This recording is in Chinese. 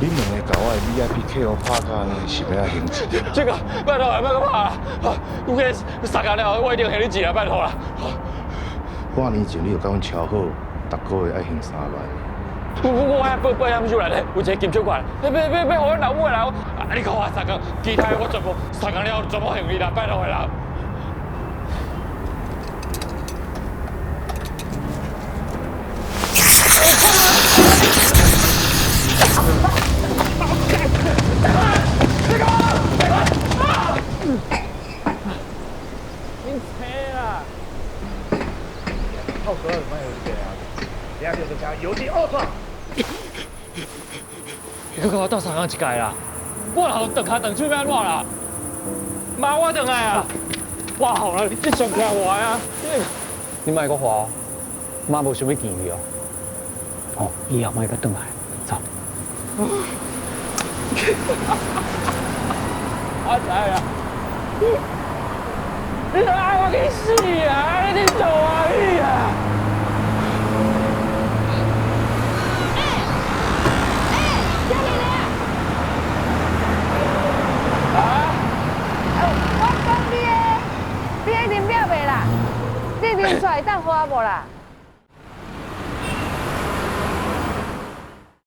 你两个搞我的 VIP 客户拍卡呢，是要行钱。这个拜托了，别个怕啊！有个3天了，我一定给你钱啊，拜托了。半年前你就甲阮敲好，逐个月爱还3万。我还保险收来咧，有一个金小款，别给阮老母的啦！啊，你看我3天，其他的我全部3天了，全部还你啦，拜托的啦。炮哥有没有这样？两条就讲有第二创。你搁甲我斗3工一届啦！我后断脚断手要安怎啦？妈，我断来啊！我好了，你继续听我啊！你莫搁话哦，妈无想要见你哦。哦，以后莫搁断来，走。我知啊。你爱我去死啊！你做啊你啊！我讲你的，你的饮料袂啦？你啉出来当花无啦？